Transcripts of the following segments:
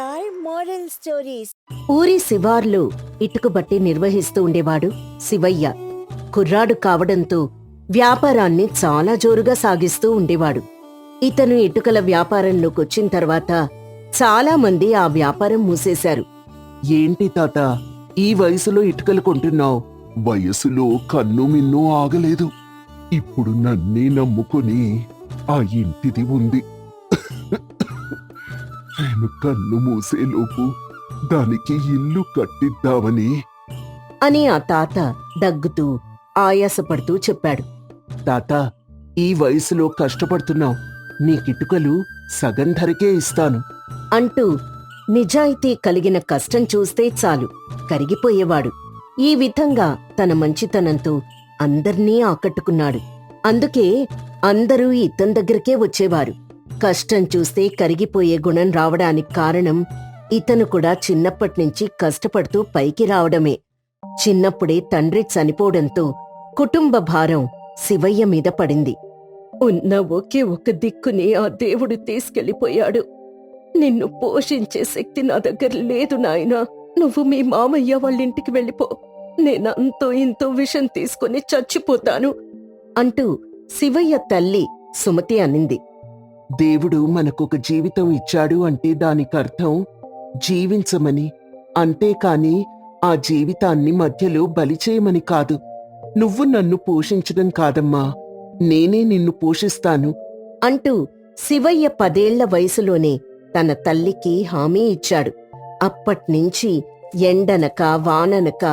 Are moral stories. ఊరి శివార్లు ఇటుక బట్టి నిర్వహిస్తూ ఉండేవాడు శివయ్య. కుర్రాడు కావడంతో వ్యాపారాన్ని చాలా జోరుగా సాగిస్తూ ఉండేవాడు. ఇతను ఇటుకల వ్యాపారంలోకొచ్చిన తర్వాత చాలా మంది ఆ వ్యాపారం మూసేశారు. ఏంటి తాత, ఈ వయసులో ఇటుకలు కొంటున్నావు? వయసులో కన్ను మిన్ను ఆగలేదు. ఇప్పుడు నన్నే నమ్ముకుని ఆ ఇంటిది ఉంది. నేను కన్ను మూసేలోపు దానికి ఇల్లు కట్టిద్దామని అని ఆ తాత దగ్గుతూ ఆయాసపడుతూ చెప్పాడు. తాత, ఈ వయసులో కష్టపడుతున్నావు, నీకిటుకలు సగం ధరకే ఇస్తాను అంటూ నిజాయితీ కలిగిన కష్టం చూస్తే చాలు కరిగిపోయేవాడు. ఈ విధంగా తన మంచితనంతో అందర్నీ ఆకట్టుకున్నాడు. అందుకే అందరూ ఇతని దగ్గరకే వచ్చేవారు. కష్టం చూస్తే కరిగిపోయే గుణం రావడానికి కారణం ఇతను కూడా చిన్నప్పటినుంచి కష్టపడుతూ పైకి రావడమే. చిన్నప్పుడే తండ్రి చనిపోవడంతో కుటుంబ భారం శివయ్య మీద పడింది. ఉన్న ఒకే ఒక దిక్కుని ఆ దేవుడు తీసుకెళ్లిపోయాడు. నిన్ను పోషించే శక్తి నా దగ్గర లేదు నాయనా. నువ్వు మీ మామయ్య వాళ్ళింటికి వెళ్ళిపో. నేనంతో ఇంతో విషం తీసుకుని చచ్చిపోతాను అంటూ శివయ్య తల్లి సుమతి అనింది. దేవుడు మనకొక జీవితం ఇచ్చాడు అంటే దానికర్థం జీవించమని, అంతేకాని ఆ జీవితాన్ని మధ్యలో బలిచేయమని కాదు. నువ్వు నన్ను పోషించడం కాదమ్మా, నేనే నిన్ను పోషిస్తాను అంటూ శివయ్య 10 ఏళ్ల వయసులోనే తన తల్లికి హామీ ఇచ్చాడు. అప్పట్నుంచి ఎండనక వాననక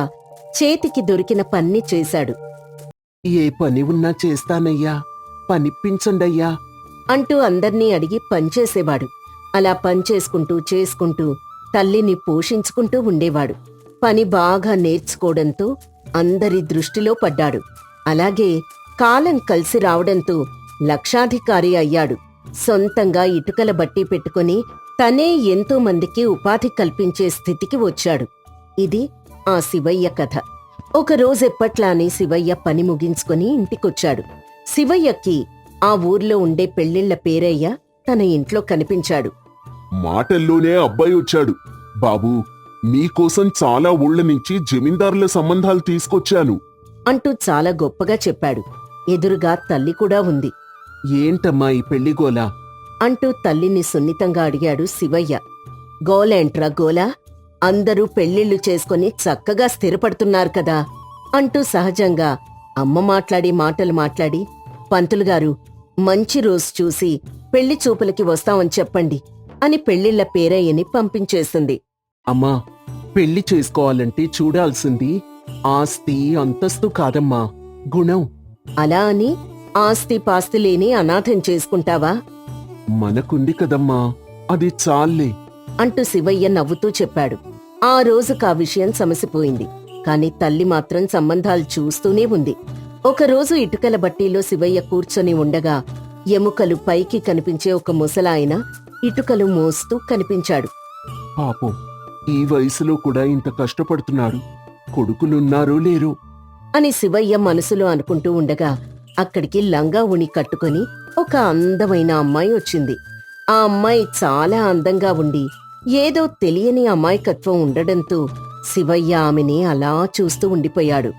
చేతికి దొరికిన పన్ని చేశాడు. ఏ పని ఉన్నా చేస్తానయ్యా, పనిప్పించండయ్యా అంటూ అందర్నీ అడిగి పనిచేసేవాడు. అలా పనిచేసుకుంటూ చేసుకుంటూ తల్లిని పోషించుకుంటూ ఉండేవాడు. పని బాగా నేర్చుకోవడంతో అందరి దృష్టిలో పడ్డాడు. అలాగే కాలం కలిసి రావడంతో లక్షాధికారి అయ్యాడు. సొంతంగా ఇటుకల బట్టి పెట్టుకుని తనే ఎంతో మందికి ఉపాధి కల్పించే స్థితికి వచ్చాడు. ఇది ఆ శివయ్య కథ. ఒకరోజెప్పట్లానే శివయ్య పని ముగించుకుని ఇంటికొచ్చాడు. శివయ్యకి ఆ ఊర్లో ఉండే పెళ్ళిళ్ల పేరయ్య తన ఇంట్లో కనిపించాడు. మాటల్లోనే అబ్బాయి వచ్చాడు. బాబూ, మీకోసం చాలా ఊళ్ళ నుంచి జమీందారుల సంబంధాలు తీసుకొచ్చాను అంటూ చాలా గొప్పగా చెప్పాడు. ఎదురుగా తల్లి కూడా ఉంది. ఏంటమ్మా ఈ పెళ్లిగోలా అంటూ తల్లిని సున్నితంగా అడిగాడు శివయ్య. గోలేంట్రా గోలా, అందరూ పెళ్ళిళ్ళు చేసుకుని చక్కగా స్థిరపడుతున్నారు కదా అంటూ సహజంగా అమ్మ మాట్లాడి మాటలు మాట్లాడి, పంతులుగారు మంచి రోజు చూసి పెళ్లి చూపులకి వస్తామని చెప్పండి అని పెళ్ళిళ్ల పేరయ్యని పంపించేసింది. అమ్మా, పెళ్లి చేసుకోవాలంటే చూడాల్సింది ఆస్తి అంతస్తు కాదమ్మా, గుణం. అలా అని ఆస్తి పాస్తి లేని అనాథం చేసుకుంటావా మనకుంది కదమ్మా, అది చాలే అంటూ శివయ్య నవ్వుతూ చెప్పాడు. ఆ రోజుకా విషయం సమసిపోయింది. కాని తల్లి మాత్రం సంబంధాలు చూస్తూనే ఉంది. ఒకరోజు ఇటుకల బట్టీలో శివయ్య కూర్చొని ఉండగా ఎముకలు పైకి కనిపించే ఒక ముసలాయన ఇటుకలు మోస్తూ కనిపించాడు. పాపం, ఈ వయసులో కూడా ఇంత కష్టపడుతున్నాడు. కొడుకులున్నారో లేరో అని శివయ్య మనసులో అనుకుంటూ ఉండగా అక్కడికి లంగా ఉణి కట్టుకుని ఒక అందమైన అమ్మాయి వచ్చింది. ఆ అమ్మాయి చాలా అందంగా ఉండి ఏదో తెలియని అమాయకత్వం ఉండడంతో శివయ్య ఆమెని అలా చూస్తూ ఉండిపోయాడు.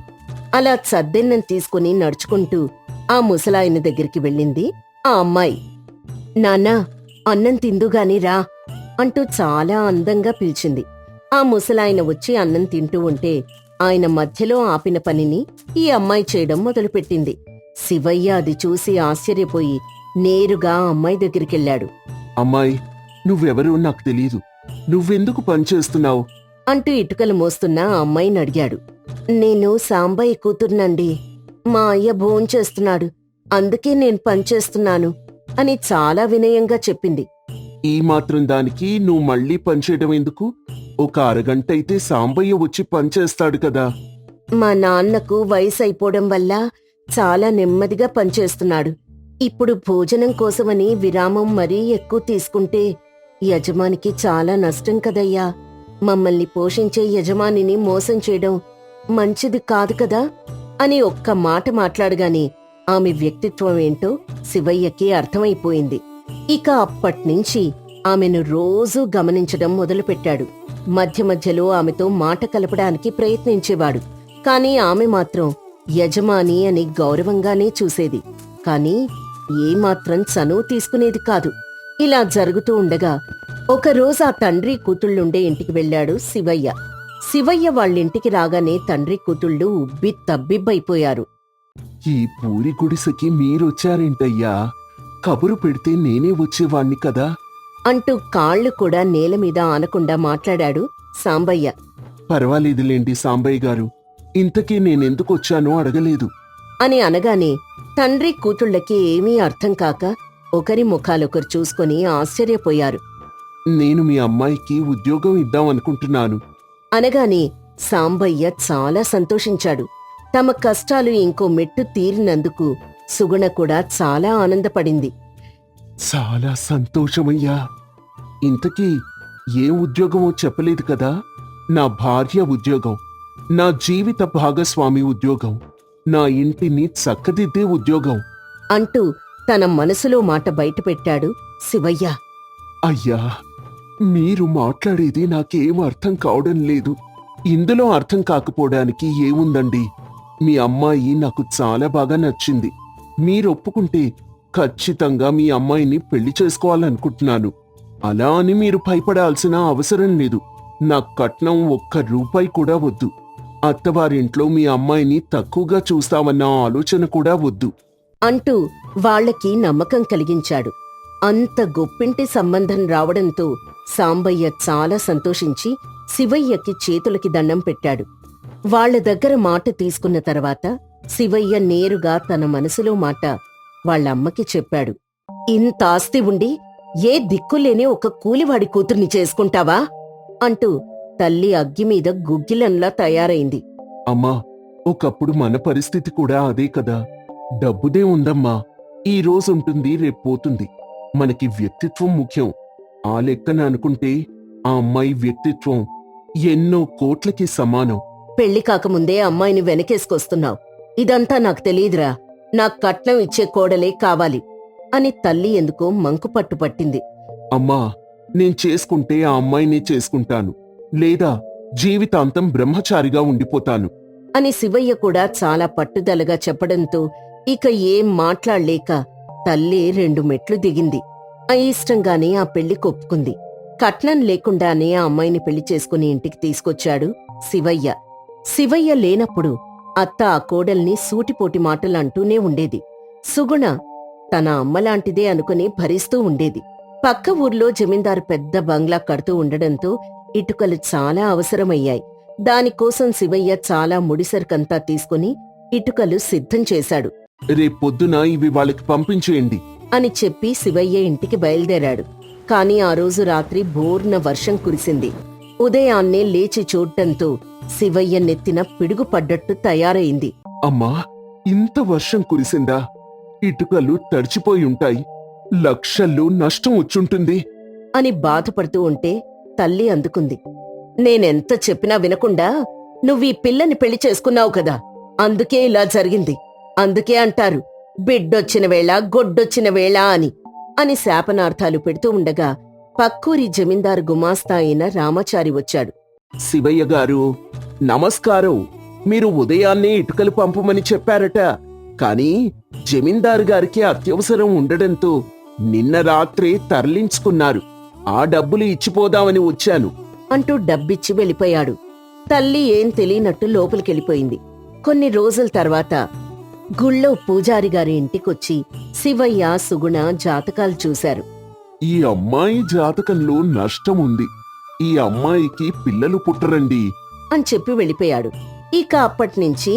అలా చద్దెన్నం తీసుకుని నడుచుకుంటూ ఆ ముసలాయన దగ్గరికి వెళ్ళింది ఆ అమ్మాయి. నాన్నా, అన్నం తిందుగాని రా అంటూ చాలా అందంగా పిలిచింది. ఆ ముసలాయన వచ్చి అన్నం తింటూ ఉంటే ఆయన మధ్యలో ఆపిన పనిని ఈ అమ్మాయి చేయడం మొదలుపెట్టింది. శివయ్య అది చూసి ఆశ్చర్యపోయి నేరుగా ఆ అమ్మాయి దగ్గరికెళ్ళాడు. అమ్మాయి, నువ్వెవరో నాకు తెలీదు, నువ్వెందుకు పనిచేస్తున్నావు అంటూ ఇటుకలు మోస్తున్న ఆ అమ్మాయిని అడిగాడు. నేను సాంబయ్య కూతుర్నండి. మా అయ్య భోంచేస్తున్నాడు, అందుకే నేను పనిచేస్తున్నాను అని చాలా వినయంగా చెప్పింది. ఈ మాత్రం దానికి నువ్వు మళ్ళీ పనిచేయడం ఎందుకు? ఒక అరగంట అయితే సాంబయ్య వచ్చి పనిచేస్తాడు కదా. మా నాన్నకు వయసు అయిపోవడం వల్ల చాలా నెమ్మదిగా పనిచేస్తున్నాడు. ఇప్పుడు భోజనం కోసమని విరామం మరీ ఎక్కువ తీసుకుంటే యజమానికి చాలా నష్టం కదయ్యా. మమ్మల్ని పోషించే యజమానిని మోసం చేయడం మంచిది కాదు కదా అని ఒక్క మాట మాట్లాడగానే ఆమె వ్యక్తిత్వం ఏంటో శివయ్యకి అర్థమైపోయింది. ఇక అప్పట్నుంచి ఆమెను రోజూ గమనించడం మొదలుపెట్టాడు. మధ్య మధ్యలో ఆమెతో మాట కలపడానికి ప్రయత్నించేవాడు. కాని ఆమె మాత్రం యజమాని అని గౌరవంగానే చూసేది. కాని ఏమాత్రం చనువు తీసుకునేది కాదు. ఇలా జరుగుతూ ఉండగా ఒకరోజు ఆ తండ్రి కూతుళ్ళుండే ఇంటికి వెళ్ళాడు శివయ్య. శివయ్య వాళ్ళింటికి రాగానే తండ్రి కూతుళ్ళు ఉబ్బి తబ్బిబ్బైపోయారు. ఈ పూరి గుడిసెకి మీరొచ్చారేంటయ్యా? కబురు పెడితే నేనే వచ్చేవాణ్ణి కదా. అంటూ కాళ్లు కూడా నేల మీద ఆనకుండా మాట్లాడాడు సాంబయ్య. పర్వాలేదులేండి సాంబయ్య గారు, ఇంతకీ నేనెందుకొచ్చానో అడగలేదు అని అనగానే తండ్రి కూతుళ్ళకి ఏమీ అర్థం కాక ఒకరి ముఖాలొకరు చూసుకుని ఆశ్చర్యపోయారు. నేను మీ అమ్మాయికి ఉద్యోగం ఇద్దామనుకుంటున్నాను అనగానే సాంబయ్య చాలా సంతోషించాడు. తమ కష్టాలు ఇంకో మెట్టు తీరినందుకు సుగుణ కూడా చాలా ఆనందపడింది. చాలా సంతోషమయ్యా. ఇంతకీ ఏ ఉద్యోగమో చెప్పలేదు కదా. నా భార్య ఉద్యోగం, నా జీవిత భాగస్వామి ఉద్యోగం, నా ఇంటిని చక్కదిద్దే ఉద్యోగం అంటూ తన మనసులో మాట బయటపెట్టాడు శివయ్య. అయ్యా, మీరు మాట్లాడేది నాకేం అర్థం కావడం లేదు. ఇందులో అర్థం కాకపోవడానికి ఏముందండి? మీ అమ్మాయి నాకు చాలా బాగా నచ్చింది. మీరొప్పుకుంటే ఖచ్చితంగా మీ అమ్మాయిని పెళ్లి చేసుకోవాలనుకుంటున్నాను. అలా అని మీరు భయపడాల్సిన అవసరం లేదు. నా కట్నం ₹1 కూడా వద్దు. అత్తవారింట్లో మీ అమ్మాయిని తక్కువగా చూస్తామన్న ఆలోచన కూడా వద్దు అంటూ వాళ్లకి నమ్మకం కలిగించాడు. అంత గొప్పింటి సంబంధం రావడంతో సాంబయ్య చాలా సంతోషించి శివయ్యకి చేతులకి దండం పెట్టాడు. వాళ్ల దగ్గర మాట తీసుకున్న తర్వాత శివయ్య నేరుగా తన మనసులో మాట వాళ్ళమ్మకి చెప్పాడు. ఇంత ఆస్తి ఉండి ఏ దిక్కులేని ఒక కూలివాడి కూతుర్ని చేసుకుంటావా అంటూ తల్లి అగ్గిమీద గుగ్గిలంలా తయారైంది. అమ్మా, ఒకప్పుడు మన పరిస్థితి కూడా అదే కదా. డబ్బుదే ఉందమ్మా. ఈ రోజుంటుంది, రేపు పోతుంది. మనకి వ్యక్తిత్వం ముఖ్యం. ఆ లెక్కన అనుకుంటే ఆ అమ్మాయి వ్యక్తిత్వం ఎన్నో కోట్లకి సమానం. పెళ్లి కాకముందే అమ్మాయిని వెనకేసుకొస్తున్నావు. ఇదంతా నాకు తెలీదురా. నాకు కట్నం ఇచ్చే కోడలే కావాలి అని తల్లి ఎందుకో మంకుపట్టు పట్టింది. అమ్మా, నేను చేసుకుంటే ఆ అమ్మాయినే చేసుకుంటాను, లేదా జీవితాంతం బ్రహ్మచారిగా ఉండిపోతాను అని శివయ్య కూడా చాలా పట్టుదలగా చెప్పడంతో ఇక ఏం మాట్లాడలేక తల్లి 2 మెట్లు దిగింది. అయిష్టంగానే ఆ పెళ్లి కొప్పుకుంది. కట్నం లేకుండానే ఆ అమ్మాయిని పెళ్లి చేసుకుని ఇంటికి తీసుకొచ్చాడు శివయ్య. శివయ్య లేనప్పుడు అత్త ఆ కోడల్ని సూటిపోటి మాటలంటూనే ఉండేది. సుగుణ తన అమ్మలాంటిదే అనుకుని భరిస్తూ ఉండేది. పక్క ఊర్లో జమీందారు పెద్ద బంగ్లా కడుతూ ఉండడంతో ఇటుకలు చాలా అవసరమయ్యాయి. దానికోసం శివయ్య చాలా ముడిసరికంతా తీసుకుని ఇటుకలు సిద్ధం చేశాడు. రేపొద్దున ఇవి వాళ్ళకి పంపించేయండి అని చెప్పి శివయ్య ఇంటికి బయలుదేరాడు. కాని ఆ రోజు రాత్రి బోర్న వర్షం కురిసింది. ఉదయాన్నే లేచి చూడ్డంతో శివయ్య నెత్తిన పిడుగు పడ్డట్టు తయారైంది. అమ్మా, ఇంత వర్షం కురిసిందా? ఇటుకలు తడిచిపోయి ఉంటాయి. లక్షల్లో నష్టం వచ్చుంటుంది అని బాధపడుతూ ఉంటే తల్లి అందుకుంది. నేనెంత చెప్పినా వినకుండా నువ్వీ పిల్లని పెళ్లి చేసుకున్నావు కదా, అందుకే ఇలా జరిగింది. అందుకే అంటారు బిడ్డొచ్చిన వేళ గొడ్డొచ్చిన వేళ అని శాపనార్థాలు పెడుతూ ఉండగా పక్కూరి జమీందారు గుమాస్తా అయిన రామాచారి వచ్చాడు. శివయ్య గారు, నమస్కారం. మీరు ఉదయాన్నే ఇటుకలు పంపమని చెప్పారట. కాని జమీందారు గారికి అత్యవసరం ఉండడంతో నిన్న రాత్రే తరలించుకున్నారు. ఆ డబ్బులు ఇచ్చిపోదామని వచ్చాను అంటూ డబ్బిచ్చి వెళ్ళిపోయాడు. తల్లి ఏం తెలియనట్టు లోపలికెళ్ళిపోయింది. కొన్ని రోజుల తర్వాత గుళ్ళో పూజారిగారి ఇంటికొచ్చి శివయ్య సుగుణ జాతకాలు చూశారు. ఈ అమ్మాయి జాతకంలో నష్టం ఉంది. ఈ అమ్మాయికి పిల్లలు పుట్టరండి అని చెప్పి వెళ్ళిపోయాడు. ఇక అప్పట్నుంచి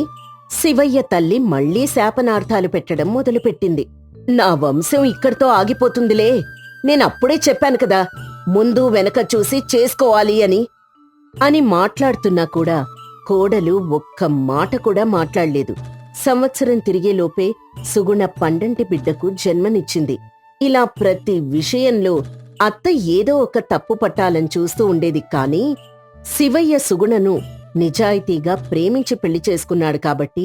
శివయ్య తల్లి మళ్లీ శాపనార్థాలు పెట్టడం మొదలుపెట్టింది. నా వంశం ఇక్కడితో ఆగిపోతుందిలే. నేనప్పుడే చెప్పాను కదా, ముందు వెనక చూసి చేసుకోవాలి అని మాట్లాడుతున్నా కూడా కోడలు ఒక్క మాట కూడా మాట్లాడలేదు. సంవత్సరం తిరిగేలోపే సుగుణ పండంటి బిడ్డకు జన్మనిచ్చింది. ఇలా ప్రతి విషయంలో అత్త ఏదో ఒక తప్పు పట్టాలని చూస్తూ ఉండేది. కాని శివయ్య సుగుణను నిజాయితీగా ప్రేమించి పెళ్లి చేసుకున్నాడు కాబట్టి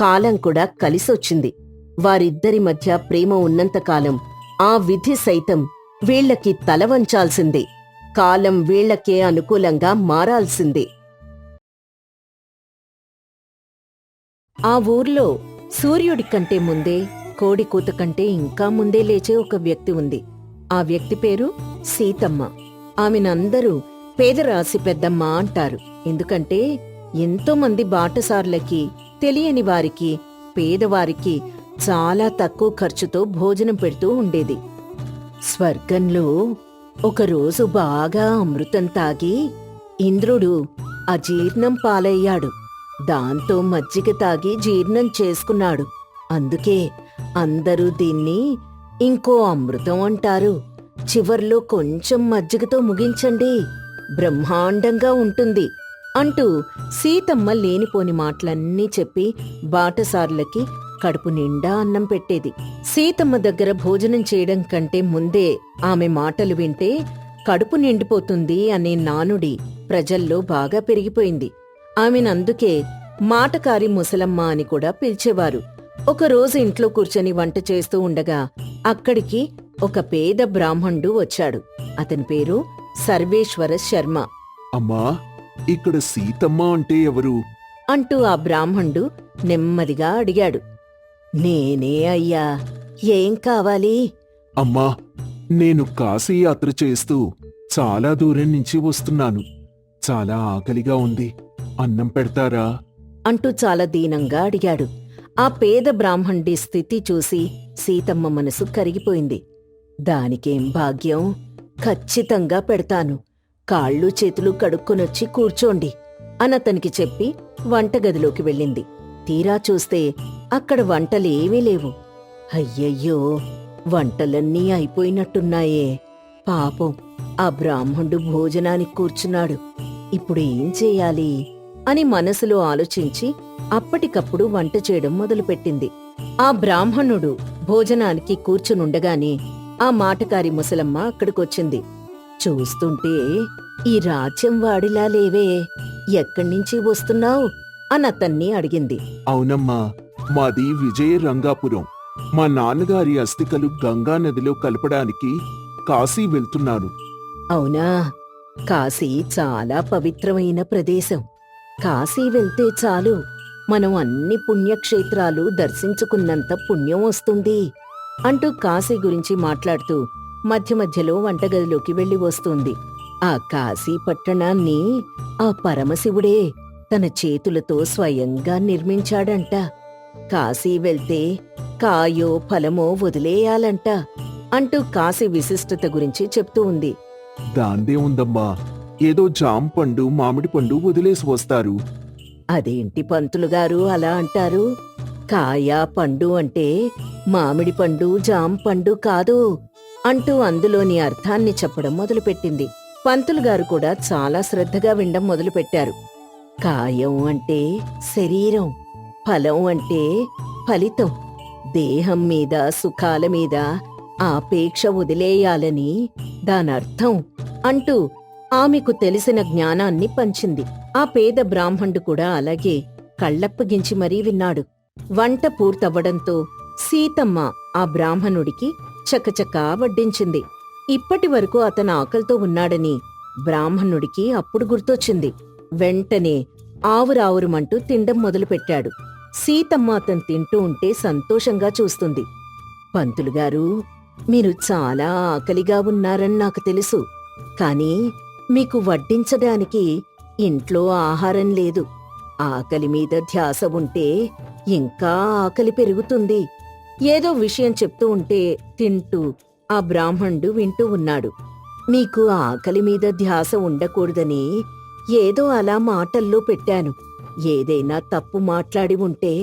కాలం కూడా కలిసొచ్చింది. వారిద్దరి మధ్య ప్రేమ ఉన్నంతకాలం ఆ విధి సైతం వీళ్లకి తల వంచాల్సిందే. కాలం వీళ్లకే అనుకూలంగా మారాల్సిందే. ఆ ఊర్లో సూర్యుడి కంటే ముందే, కోడి కూత కంటే ఇంకా ముందే లేచే ఒక వ్యక్తి ఉంది. ఆ వ్యక్తి పేరు సీతమ్మ. ఆమెనందరూ పేదరాశి పెద్దమ్మ అంటారు. ఎందుకంటే ఎంతో మంది బాటసారులకి, తెలియని వారికి, పేదవారికి చాలా తక్కువ ఖర్చుతో భోజనం పెడుతూ ఉండేది. స్వర్గంలో ఒకరోజు బాగా అమృతం తాగి ఇంద్రుడు అజీర్ణం పాలయ్యాడు. దాంతో మజ్జిగ తాగి జీర్ణం చేసుకున్నాడు. అందుకే అందరూ దీన్ని ఇంకో అమృతం అంటారు. చివర్లో కొంచెం మజ్జిగతో ముగించండి, బ్రహ్మాండంగా ఉంటుంది అంటూ సీతమ్మ లేనిపోని మాటలన్నీ చెప్పి బాటసారులకి కడుపు నిండా అన్నం పెట్టేది. సీతమ్మ దగ్గర భోజనం చేయడం కంటే ముందే ఆమె మాటలు వింటే కడుపు నిండిపోతుంది అనే నానుడి ప్రజల్లో బాగా పెరిగిపోయింది. ఆమెనందుకే మాటకారి ముసలమ్మ అని కూడా పిలిచేవారు. ఒకరోజు ఇంట్లో కూర్చొని వంట చేస్తూ ఉండగా అక్కడికి ఒక పేద బ్రాహ్మణుడు వచ్చాడు. అతని పేరు సర్వేశ్వర శర్మ. అమ్మా, ఇక్కడ సీతమ్మ అంటే ఎవరు? అంటూ ఆ బ్రాహ్మణుడు నెమ్మదిగా అడిగాడు. నేనే అయ్యా, ఏం కావాలి? అమ్మా, నేను కాశీ యాత్ర చేస్తూ చాలా దూరం నుంచి వస్తున్నాను. చాలా ఆకలిగా ఉంది, అన్నం పెడతారా? అంటూ చాలా దీనంగా అడిగాడు. ఆ పేద బ్రాహ్మణుడి స్థితి చూసి సీతమ్మ మనసు కరిగిపోయింది. దానికేం భాగ్యం, ఖచ్చితంగా పెడతాను. కాళ్ళు చేతులు కడుక్కొనొచ్చి కూర్చోండి అనతనికి చెప్పి వంటగదిలోకి వెళ్ళింది. తీరా చూస్తే అక్కడ వంటలేవీ లేవు. అయ్యయ్యో, వంటలన్నీ అయిపోయినట్టున్నాయే. పాపం, ఆ బ్రాహ్మణుడు భోజనానికి కూర్చున్నాడు. ఇప్పుడు ఏం చెయ్యాలి అని మనసులో ఆలోచించి అప్పటికప్పుడు వంట చేయడం మొదలుపెట్టింది. ఆ బ్రాహ్మణుడు భోజనానికి కూర్చునుండగానే ఆ మాటకారి ముసలమ్మ అక్కడికొచ్చింది. చూస్తుంటే ఈ రాజ్యం వాడిలా లేవే, ఎక్కడ్నించి వస్తున్నావు అనతన్ని అడిగింది. అవునమ్మా, మాది విజయ రంగాపురం. మా నాన్నగారి అస్థికలు గంగా నదిలో కలపడానికి కాశీ వెళ్తున్నాను. అవునా, కాశీ చాలా పవిత్రమైన ప్రదేశం. కాశీ వెళ్తే చాలు, మనం అన్ని పుణ్యక్షేత్రాలు దర్శించుకున్నంత పుణ్యం వస్తుంది అంటూ కాశీ గురించి మాట్లాడుతూ మధ్య మధ్యలో వంటగదిలోకి వెళ్లి వస్తుంది. ఆ కాశీ పట్టణాన్ని ఆ పరమశివుడే తన చేతులతో స్వయంగా నిర్మించాడంట. కాశీ వెళ్తే కాయో ఫలమో వదిలేయాలంట అంటూ కాశీ విశిష్టత గురించి చెప్తూ ఉంది. దాందే ఉందమ్మా, ఏదో జామ పండు, మామిడి పండు వదిలేసి వస్తారు. అదేంటి పంతులుగారు అలా అంటారు? కాయ పండు అంటే మామిడి పండు, జామ పండు కాదు అంటూ అందులోని అర్థాన్ని చెప్పడం మొదలుపెట్టింది. పంతులుగారు కూడా చాలా శ్రద్ధగా వినడం మొదలుపెట్టారు. కాయం అంటే శరీరం, ఫలం అంటే ఫలితం. దేహం మీద, సుఖాల మీద ఆపేక్ష వదిలేయాలని దానర్థం అంటూ ఆమెకు తెలిసిన జ్ఞానాన్ని పంచింది. ఆ పేద బ్రాహ్మణుడు కూడా అలాగే కళ్ళప్పగించి మరీ విన్నాడు. వంట పూర్తవ్వడంతో సీతమ్మ ఆ బ్రాహ్మణుడికి చకచకా వడ్డించింది. ఇప్పటి వరకు అతను ఆకలితో ఉన్నాడని బ్రాహ్మణుడికి అప్పుడు గుర్తొచ్చింది. వెంటనే ఆవురావురుమంటూ తిండం మొదలుపెట్టాడు. సీతమ్మ అతను తింటూ ఉంటే సంతోషంగా చూస్తుంది. పంతులుగారు, మీరు చాలా ఆకలిగా ఉన్నారని నాకు తెలుసు. కాని మీకు వడ్డించడానికి ఇంట్లో ఆహారం లేదు. ఆకలి మీద ధ్యాస ఉంటే ఇంకా ఆకలి పెరుగుతుంది. ఏదో విషయం చెప్తూ ఉంటే తింటూ ఆ బ్రాహ్మణుడు వింటూ ఉన్నాడు. మీకు ఆకలి మీద ధ్యాస ఉండకూడదని ఏదో అలా మాటల్లో పెట్టాను. ఏదైనా తప్పు మాట్లాడి ఉంటే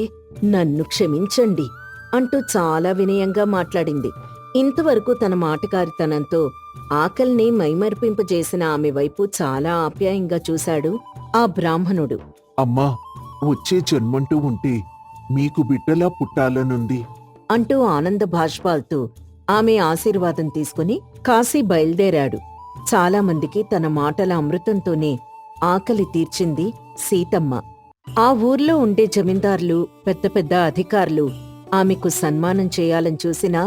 నన్ను క్షమించండి అంటూ చాలా వినయంగా మాట్లాడింది. ఇంతవరకు తన మాటకారితనంతో ఆకలిని మైమర్పింపజేసిన ఆమె వైపు చాలా ఆప్యాయంగా చూశాడు ఆ బ్రాహ్మణుడు. అమ్మా, వచ్చే జన్మంటూ ఉంటే మీకు బిడ్డలా పుట్టాలనుంది అంటూ ఆనంద భాష్పాలతో ఆమె ఆశీర్వాదం తీసుకుని కాశీ బయల్దేరాడు. చాలామందికి తన మాటల అమృతంతోనే ఆకలి తీర్చింది సీతమ్మ. ఆ ఊర్లో ఉండే జమీందార్లు, పెద్ద పెద్ద అధికారులు ఆమెకు సన్మానం చేయాలని చూసినా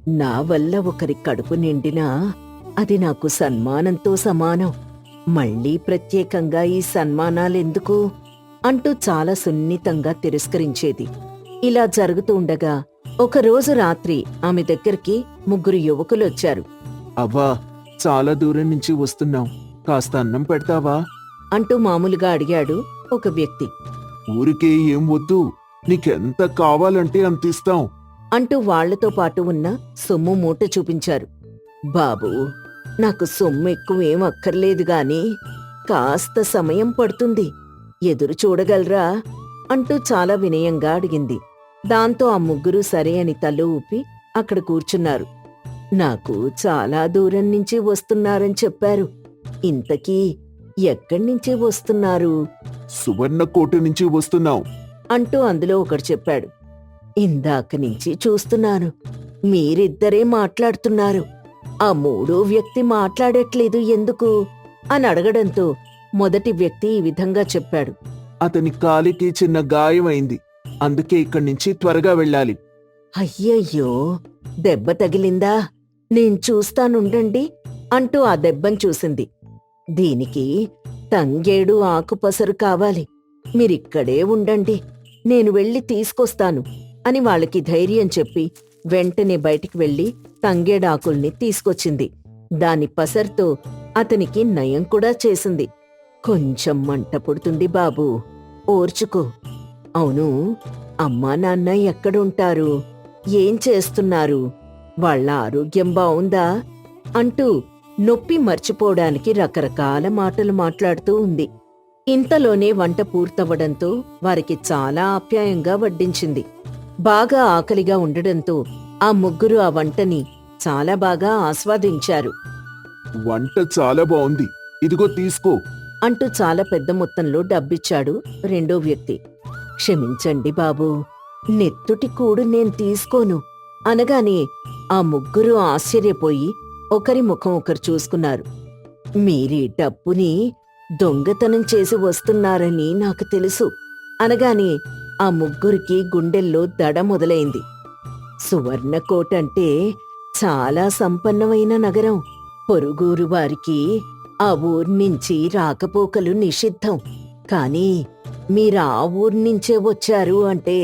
నా వల్ల ఒకరి కడుపు నిండినా అది నాకు సన్మానంతో సమానం. మళ్ళీ ప్రత్యేకంగా ఈ సన్మానాలెందుకు అంటూ చాలా సున్నితంగా తిరస్కరించేది. ఇలా జరుగుతూ ఉండగా ఒకరోజు రాత్రి ఆమె దగ్గరికి 3 యువకులొచ్చారు. అవ్వా, చాలా దూరం నుంచి వస్తున్నాం, కాస్త అన్నం పెడతావా అంటూ మామూలుగా అడిగాడు ఒక వ్యక్తి. ఊరికే ఏం వద్దు, నీకెంత కావాలంటే అంత ఇస్తాం. అంటూ వాళ్లతో పాటు ఉన్న సొమ్ము మూట చూపించారు. బాబూ, నాకు సొమ్ము ఎక్కువేం అక్కర్లేదు గాని కాస్త సమయం పడుతుంది, ఎదురు చూడగలరా అంటూ చాలా వినయంగా అడిగింది. దాంతో ఆ 3 సరే అని తల ఊపి అక్కడ కూర్చున్నారు. నాకు చాలా దూరం నుంచి వస్తున్నారని చెప్పారు. ఇంతకీ ఎక్కడ్నించి వస్తున్నారు సువర్ణకోట నుంచి వస్తున్నాం అంటూ అందులో ఒకడు చెప్పాడు. ఇందాక నుంచి చూస్తున్నాను, మీరిద్దరే మాట్లాడుతున్నారు. ఆ 3వ వ్యక్తి మాట్లాడట్లేదు ఎందుకు అని అడగడంతో మొదటి వ్యక్తి ఈ విధంగా చెప్పాడు. అతని కాలికి చిన్న గాయమైంది, అందుకే ఇక్కడి నుంచి త్వరగా వెళ్ళాలి. అయ్యయ్యో, దెబ్బ తగిలిందా? నేను చూస్తానుండండి అంటూ ఆ దెబ్బను చూసింది. దీనికి తంగేడు ఆకుపసరు కావాలి, మీరిక్కడే ఉండండి, నేను వెళ్ళి తీసుకొస్తాను అని వాళ్ళకి ధైర్యం చెప్పి వెంటనే బయటికి వెళ్లి తంగేడాకుల్ని తీసుకొచ్చింది. దాని పసరుతో అతనికి నయం కూడా చేసింది. కొంచెం మంట పుడుతుంది బాబూ, ఓర్చుకో. అవును, అమ్మా నాన్న ఎక్కడుంటారు, ఏం చేస్తున్నారు, వాళ్ళ ఆరోగ్యం బావుందా అంటూ నొప్పి మర్చిపోవడానికి రకరకాల మాటలు మాట్లాడుతూ ఉంది. ఇంతలోనే వంట పూర్తవడంతో వారికి చాలా ఆప్యాయంగా వడ్డించింది. బాగా ఆకలిగా ఉండడంతో ఆ 3 ఆ వంటని చాలా బాగా ఆస్వాదించారు. వంట చాలా బావుంది, ఇదిగో తీసుకో అంటూ చాలా పెద్ద మొత్తంలో డబ్బిచ్చాడు రెండో వ్యక్తి. క్షమించండి బాబూ, నెత్తుటి కూడు నేను తీసుకోను అనగానే ఆ 3 ఆశ్చర్యపోయి ఒకరి ముఖం ఒకరు చూసుకున్నారు. మీరీ డబ్బుని దొంగతనం చేసి వస్తున్నారని నాకు తెలుసు అనగానే ఆ 3కి గుండెల్లో దడ మొదలైంది. సువర్ణకోట అంటే చాలా సంపన్నమైన నగరం. పొరుగురు వారికి ఆ ఊర్నించి రాకపోకలు నిషిద్ధం. కాని మీరా ఊర్నించే వచ్చారు అంటే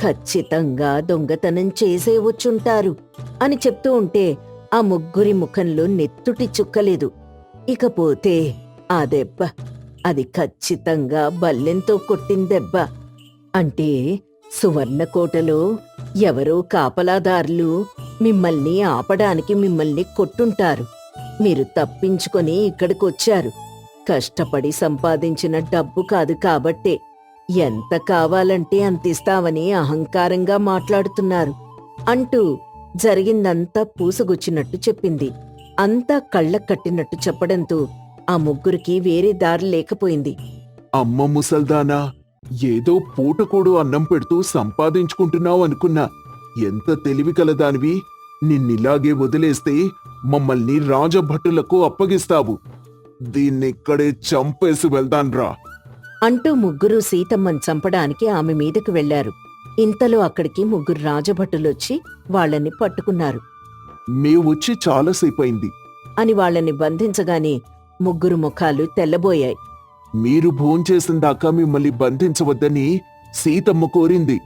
ఖచ్చితంగా దొంగతనం చేసే వచ్చుంటారు అని చెప్తూ ఉంటే ఆ 3 ముఖంలో నెత్తుటి చుక్కలేదు. ఇకపోతే ఆ దెబ్బ, అది ఖచ్చితంగా బల్లెంతో కొట్టిన దెబ్బ. అంటే సువర్ణకోటలో ఎవరో కాపలాదారులు మిమ్మల్ని ఆపడానికి మిమ్మల్ని కొట్టుంటారు. మీరు తప్పించుకొని ఇక్కడికొచ్చారు. కష్టపడి సంపాదించిన డబ్బు కాదు కాబట్టే ఎంత కావాలంటే అంతిస్తావని అహంకారంగా మాట్లాడుతున్నారు అంటూ జరిగిందంతా పూసగుచ్చినట్టు చెప్పింది. అంతా కళ్ళకు కట్టినట్టు చెప్పడంతో ఆ 3కి వేరే దారి లేకపోయింది. అమ్మ ముసల్దానా, ఏదో పూటకూడు అన్నం పెడుతూ సంపాదించుకుంటున్నావు అనుకున్నా. ఎంత తెలివి కలదానివి, నిన్నిలాగే వదిలేస్తే మమ్మల్ని రాజభటులకు అప్పగిస్తావు. దీన్నిక్కడే చంపేసి వెళ్దాన్రా అంటూ 3 సీతమ్మని చంపడానికి ఆమె మీదకు వెళ్లారు. ఇంతలో అక్కడికి 3 రాజభటులొచ్చి వాళ్ళని పట్టుకున్నారు. మేవొచ్చి చాలాసేపయింది అని వాళ్ళని బంధించగానే 3 ముఖాలు తెల్లబోయాయి. మీరు భోంచేసిందాకా మిమ్మల్ని బంధించవద్దని సీతమ్మ కోరింది.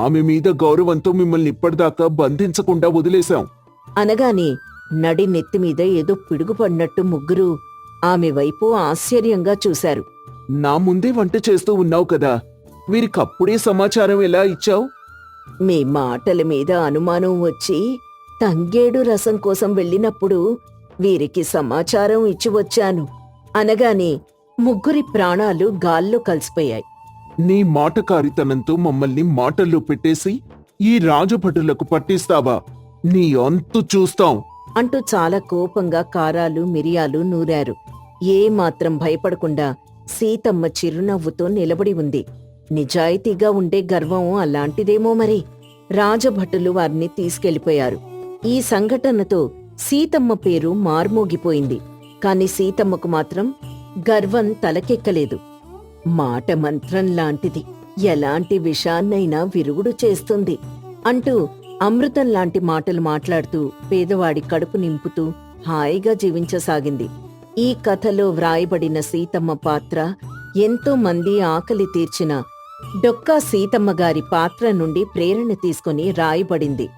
ఆమె మీద గౌరవంతో మిమ్మల్ని ఇప్పటిదాకా బంధించకుండా వదిలేశాం అనగానే నడి నెత్తిమీద ఏదో పిడుగుపడినట్టు 3 ఆమె వైపు ఆశ్చర్యంగా చూశారు. నా ముందే వంట చేస్తూ ఉన్నావు కదా, వీరికప్పుడే సమాచారం ఎలా ఇచ్చావు? మీ మాటల మీద అనుమానం వచ్చి తంగేడు రసం కోసం వెళ్ళినప్పుడు వీరికి సమాచారం ఇచ్చి వచ్చాను అనగానే 3 ప్రాణాలు గాల్లో కలిసిపోయాయి. నీ మాటకారితనంతో మమ్మల్ని మాటల్లో పెట్టేసి ఈ రాజభటులకు పట్టిస్తావా? నీ అంతు చూస్తాం అంటూ చాలా కోపంగా కారాలు మిరియాలు నూరారు. ఏమాత్రం భయపడకుండా సీతమ్మ చిరునవ్వుతో నిలబడి ఉంది. నిజాయితీగా ఉండే గర్వం అలాంటిదేమో మరి. రాజభటులు వారిని తీసుకెళ్లిపోయారు. ఈ సంఘటనతో సీతమ్మ పేరు మార్మోగిపోయింది. కాని సీతమ్మకు మాత్రం గర్వం తలకెక్కలేదు. మాట మంత్రం లాంటిది, ఎలాంటి విషాన్నైనా విరుగుడు చేస్తుంది అంటూ అమృతం లాంటి మాటలు మాట్లాడుతూ పేదవాడి కడుపు నింపుతూ హాయిగా జీవించసాగింది. ఈ కథలో వ్రాయబడిన సీతమ్మ పాత్ర ఎంతో మంది ఆకలి తీర్చిన డొక్కా సీతమ్మ గారి పాత్ర నుండి ప్రేరణ తీసుకుని రాయబడింది.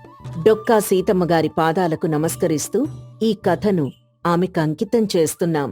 డొక్కా సీతమ్మ గారి పాదాలకు నమస్కరిస్తూ ఈ కథను ఆమెకు అంకితం చేస్తున్నాం.